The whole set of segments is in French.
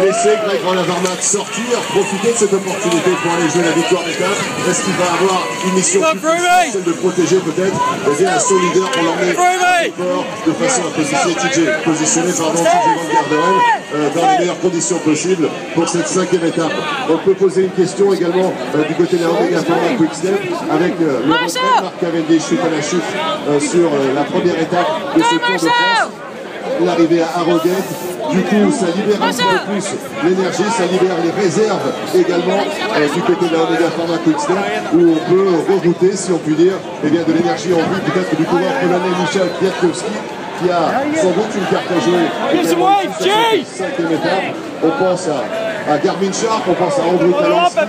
laisser Greg Van Avermaet sortir, profiter de cette opportunité pour aller jouer la victoire d'étape? Est-ce qu'il va avoir une mission plus difficile, celle de protéger peut-être son leader pour l'emmener de façon à positionner TJ Van Garderen dans les meilleures conditions possibles pour cette 5e étape? On peut poser une question également du côté de la Omega Pharma Quick-Step avec le retrait de Mark Cavendish suite à la chute sur la première étape de ce Tour de France. L'arrivée à Harrogate, du coup ça libère un petit peu plus l'énergie, ça libère les réserves également du côté de la Omega Pharma Quick-Step, où on peut rerouter, si on peut dire, eh bien, de l'énergie en vue peut-être du coureur polonais Michał Kwiatkowski, qui a sans doute une carte à jouer également sur cette 5e étape. On pense à Garmin Sharp, on pense à Andrew Talansky,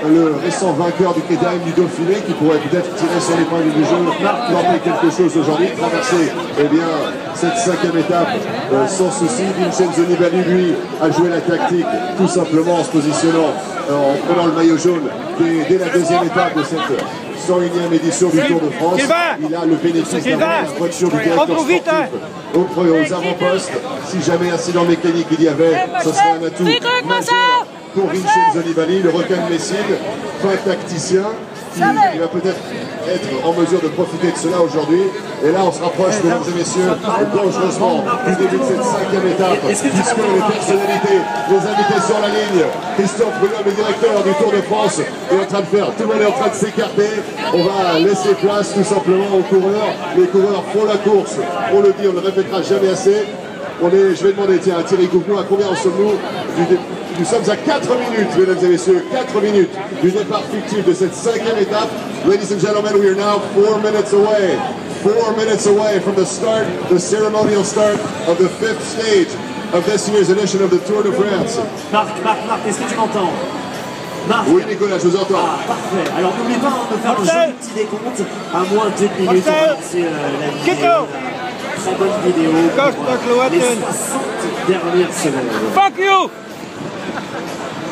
le récent vainqueur du Quai du Dauphiné, qui pourrait peut-être tirer son épingle du jeu, tenter quelque chose aujourd'hui, traverser eh bien, cette 5e étape sans souci. Vincenzo Nibali, lui, a joué la tactique tout simplement en se positionnant, en prenant le maillot jaune dès la 2e étape de cette 101e édition du Tour de France. Il a le bénéfice d'avoir la voiture du directeur sportif aux avant-postes. Si jamais incident mécanique il y avait, ce serait un atout majeur pour Vincenzo Nibali, le requin de Messine, fin tacticien, qui va peut-être être en mesure de profiter de cela aujourd'hui. Et là, on se rapproche, mesdames et messieurs, dangereusement du début de cette 5e étape, puisque les personnalités, les invités sur la ligne, Christian Prudhomme, le directeur du Tour de France, est en train de faire, tout le monde est en train de s'écarter. On va laisser place tout simplement aux coureurs. Les coureurs font la course, on le dit, on ne le répétera jamais assez. Je vais demander, tiens, à Thierry Gouvenou, à combien en sommes-nous? Nous sommes à 4 minutes, mesdames et messieurs, 4 minutes du départ fictif de cette 5e étape. Ladies and gentlemen, we are now 4 minutes away. 4 minutes away from the start, the ceremonial start of the 5th stage of this year's edition of the Tour de France. Marc, est-ce que tu m'entends? Oui, Nicolas, je vous entends. Ah, parfait. Alors, n'oublie pas de faire le joli petit décompte à moins de 2 minutes. On va lancer la vidéo. Très bonne vidéo. Les 60 dernières secondes. Fuck you!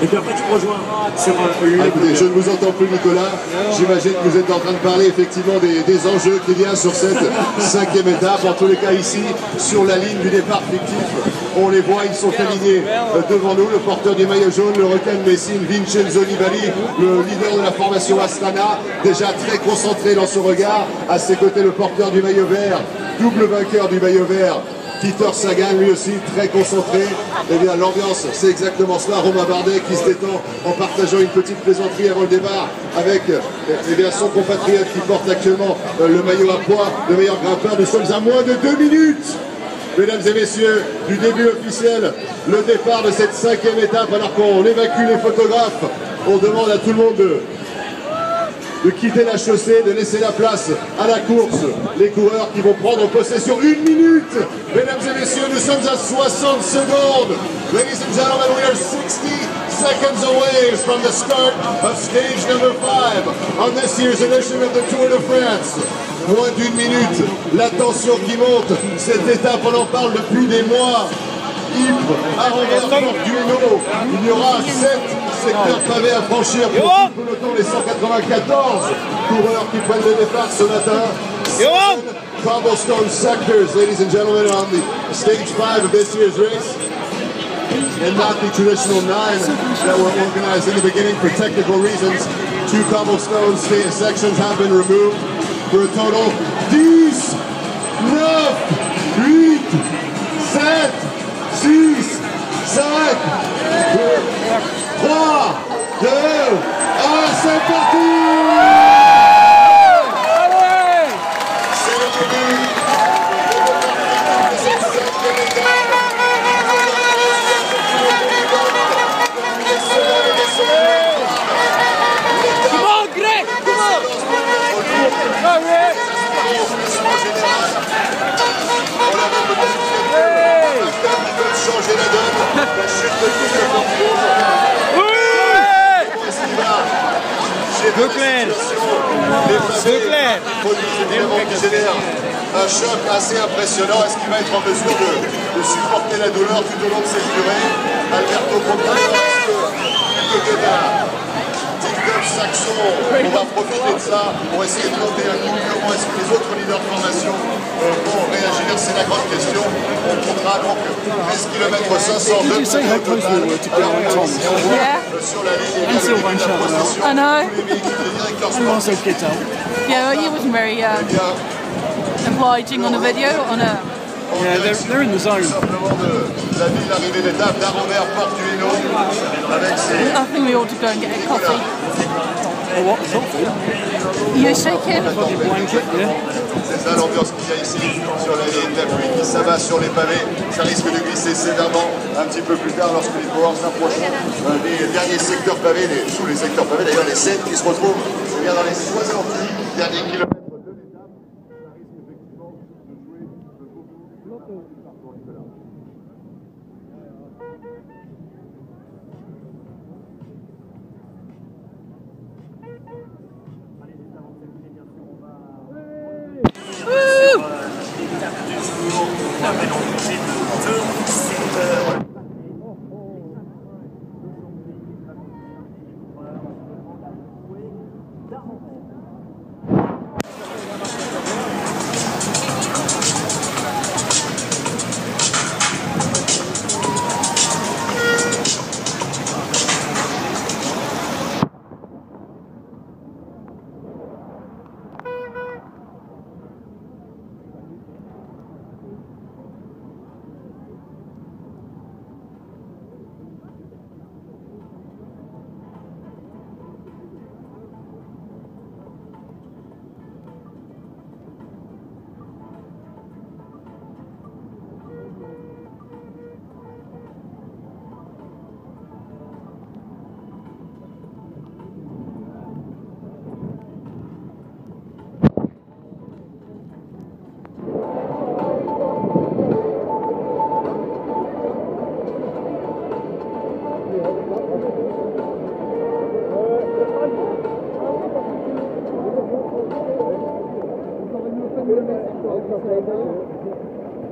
Et puis après tu me rejoins sur écoutez, je ne vous entends plus, Nicolas. J'imagine que vous êtes en train de parler effectivement des enjeux qu'il y a sur cette 5e étape. En tous les cas ici, sur la ligne du départ fictif, on les voit, ils sont alignés devant nous. Le porteur du maillot jaune, le requin de Messine, Vincenzo Nibali, le leader de la formation Astana, déjà très concentré dans son regard. À ses côtés, le porteur du maillot vert, double vainqueur du maillot vert, Peter Sagan, lui aussi très concentré. Eh bien, l'ambiance, c'est exactement cela. Romain Bardet qui se détend en partageant une petite plaisanterie avant le départ avec eh bien, son compatriote qui porte actuellement le maillot à pois, le meilleur grimpeur. Nous sommes à moins de 2 minutes, mesdames et messieurs, du début officiel, le départ de cette 5e étape. Alors qu'on évacue les photographes, on demande à tout le monde de quitter la chaussée, de laisser la place à la course. Les coureurs qui vont prendre possession. 1 minute, mesdames et messieurs, nous sommes à 60 secondes. Ladies and gentlemen, we are 60 seconds away from the start of stage number 5 on this year's edition of the Tour de France. Moins d'1 minute, la tension qui monte. Cette étape, on en parle depuis des mois. Ypres, Arambert, Dueno, il y aura 7 secteurs pavés à franchir pour tout le peloton, les 194 coureurs qui prennent le départ ce matin. 7 cobblestone sectors, ladies and gentlemen, on the stage 5 of this year's race. And not the traditional 9 that were organized in the beginning for technical reasons. 2 cobblestone sections have been removed for a total 10, 9, 8, 7, 6, 5, 3, 2, 1, c'est parti! C'est le début de cette 5e étape. Come on, Greg! Come on! Changer la donne, la chute de Christophe qui génère un choc assez impressionnant. Est-ce qu'il va être en mesure de supporter la douleur tout au long de cette durée? Alberto Contador, plutôt que d'un TikTok Saxon, on va profiter de ça pour essayer de monter un coup. Comment est-ce que les autres leaders de formation vont réagir? C'est la grande question. On comptera donc 13 km 500 de total. Alors, si on voit sur la ligne, il y a le début de la procession. I know. Tous les véhicules de directeurs sportifs. Yeah, he wasn't very obliging on the video. On a. Yeah, they're in the zone. Simplement de la ville arrivée d'étape d'Arambert Portuino avec ses... I think we ought to go and get a coffee. Oh, what? Coffee? You're shaking? Blanket, yeah. C'est ça l'ambiance qu'il y a ici sur la ligne, la pluie qui s'abat sur les pavés. Ça risque de glisser sévèrement un petit peu plus tard lorsque les coureurs s'approcheront des derniers secteurs pavés, tous les secteurs pavés, d'ailleurs les 7 qui se retrouvent bien dans les 70 derniers kilomètres.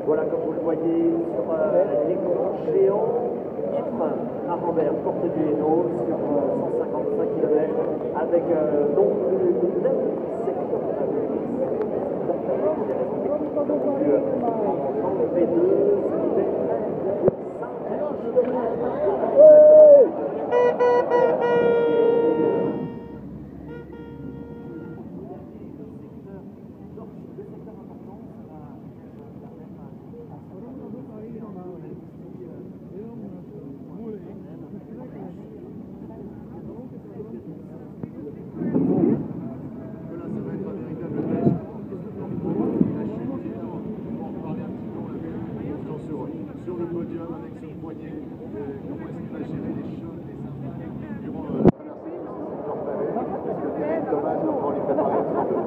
Voilà, comme vous le voyez sur l'écran géant, Arambert, Porte du Hainaut, sur 155 km, avec donc le 9 secteurs en P2, sur le podium avec son poignet, comment est-ce qu'il va gérer les chocs, les impacts durant la traversée de ces secteurs pavés. Est-ce que David Thomas va encore lui préparer une sorte de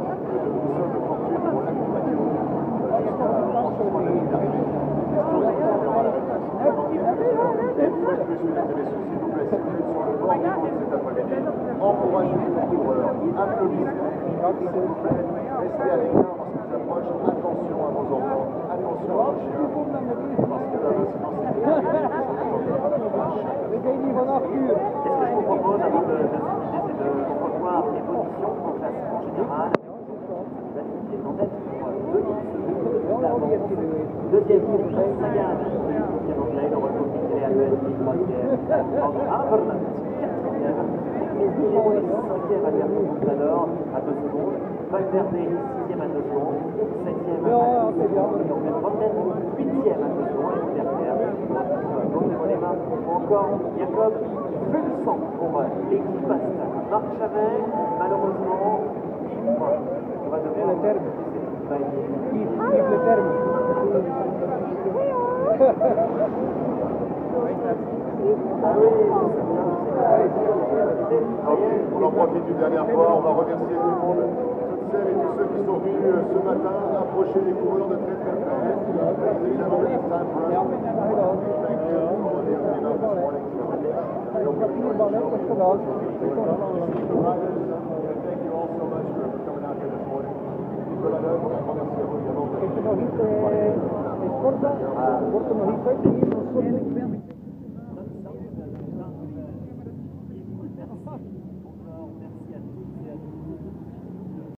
boussole de fortune pour l'accompagner jusqu'à franchissement de la ligne d'arrivée? Question est de savoir la réponse. Une fois de plus, mesdames et messieurs, s'il vous plaît, si vous êtes sur le bord du monde cet après-midi, encouragez les coureurs, applaudissez, s'il vous plaît, restez à l'écart lorsqu'ils approchent, attention à vos enfants, attention à vos chiens, parce que là, sinon c'est Qu'est-ce que je vous propose avant de c'est de revoir les positions au classement général. Qui est en tête pour 2 minutes. Deuxième ligne, Sagan, qui est anglais, le retour de Michele Alves, troisième. Avern, quatrième. Cinquième à Bertrand Contador à 2 secondes. Valverde, sixième à 2 secondes. Septième à 2 secondes. Et on fait Rotten, huitième à 2 secondes. Et derrière, ou encore Jacob Fulsan pour l'équipe Aston. Marc Chavet, malheureusement, on va devoir le terme. Le terme. On en profite une dernière fois, on va remercier tout le monde, toutes celles et tous ceux qui sont venus ce matin approcher les coureurs de très très près. Ladies and gentlemen, it's time for us to thank you for the opening up this morning. I hope you enjoyed the show. Thank you all so much for coming out here this morning. Nicolas Leuve, on remercie à vous également.